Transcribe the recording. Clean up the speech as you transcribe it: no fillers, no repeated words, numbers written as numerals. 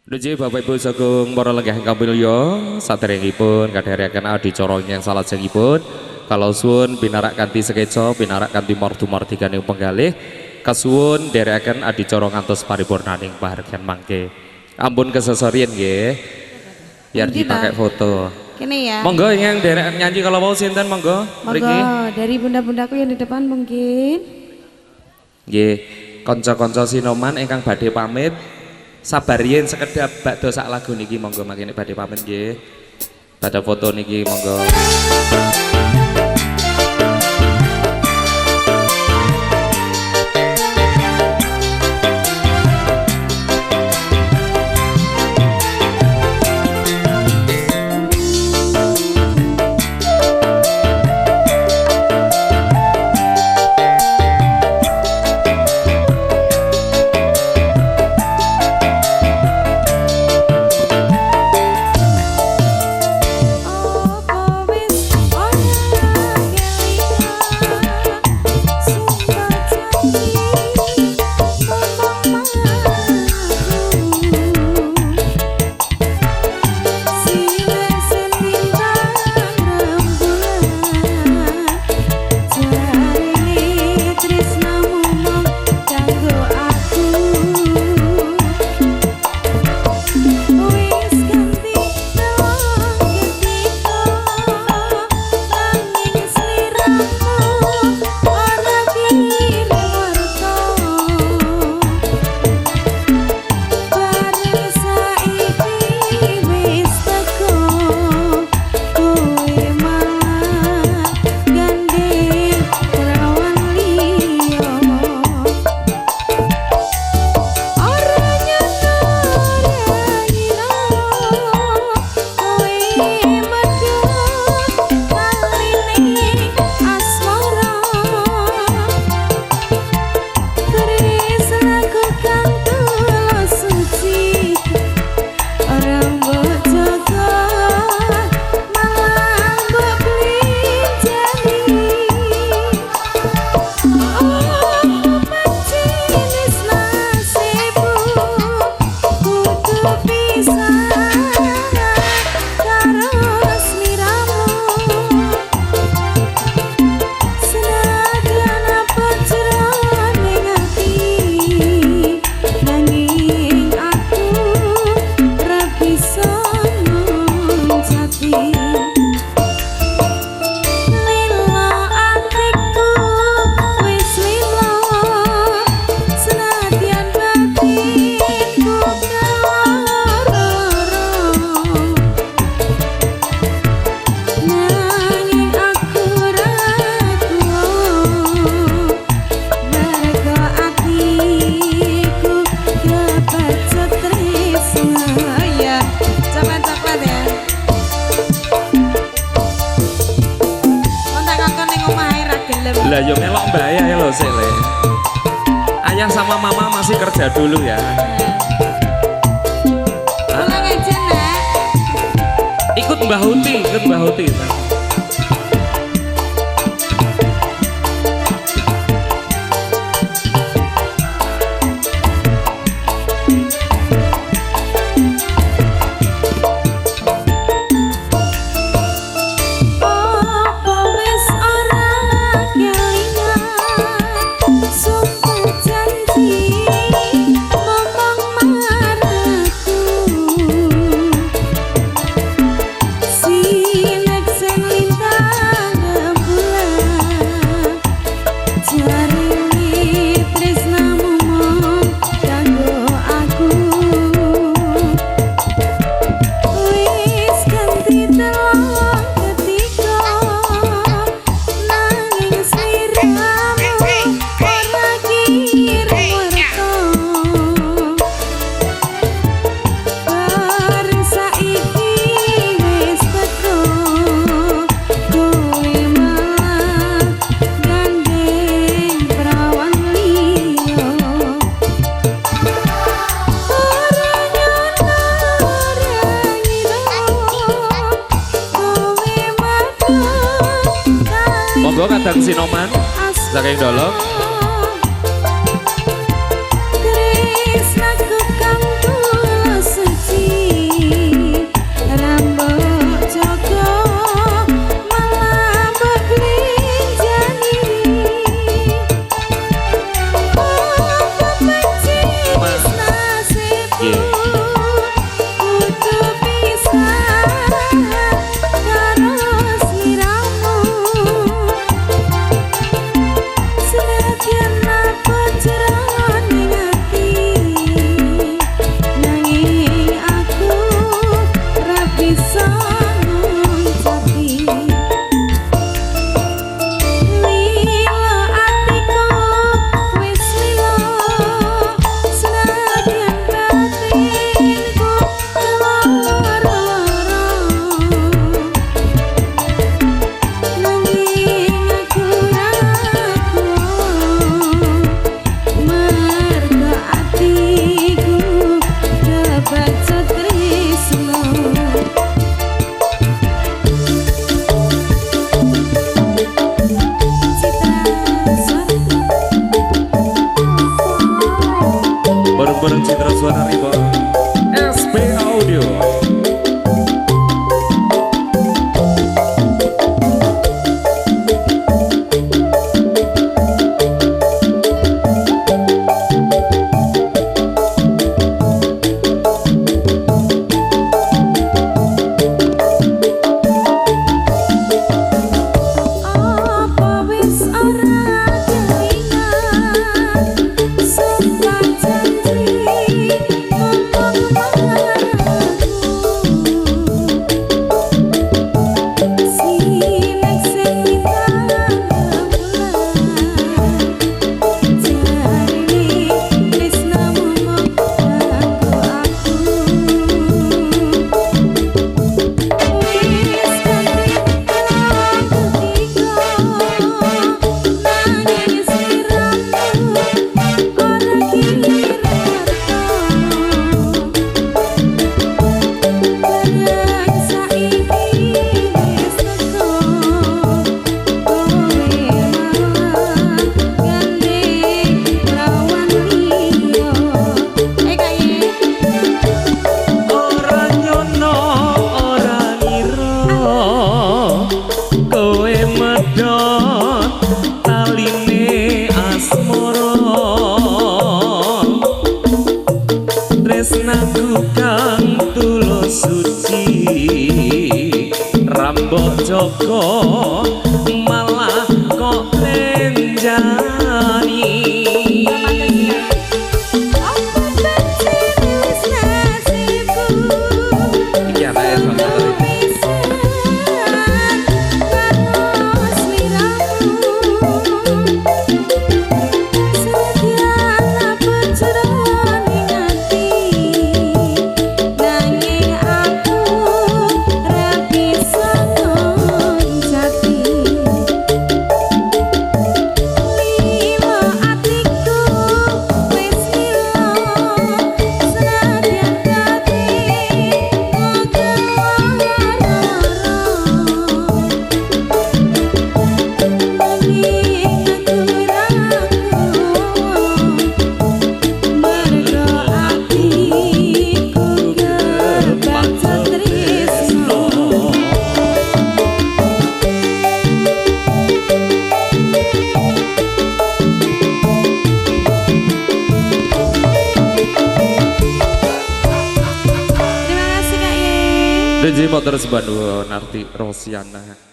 Nuji Bapak Ibu Sagung para lenggah ingkang milya, saderengipun kadherekaken adicara ingkang salajengipun kalau suwun pinarak kanthi sekeca, pinarak kanthi mardu-mardikaning penggalih, kasuwun nderekaken adicara ngantos paripurnaning pahargyan mangke. Ampun kesesorien nggih. Biar dipakai foto. Kene ya. Monggo ingkang nderek nyanyi kalau mau sinten monggo. Monggo dari bunda-bundaku yang di depan mungkin. Nggih, kanca-kanca sinoman ingkang badhe pamit. Sabar yen sekedap bakdo sak lagu niki monggo mangkene badhe pamit nggih. Badhe foto niki monggo. Lah yo melok bahaya ya lo sele. Ayah sama mama masih kerja dulu ya. Pulang aja nak. Ikut Mbah Huti, ikut Mbah Huti. Monggo kadang sinoman saking dolok. nggih. Bareng Citra Suara Riba SP Audio. Tresnaku kang tulus suci Rambok Joko malah kok lenjani. Iki anake sama DJ Motors Bandung Narti Rosiana.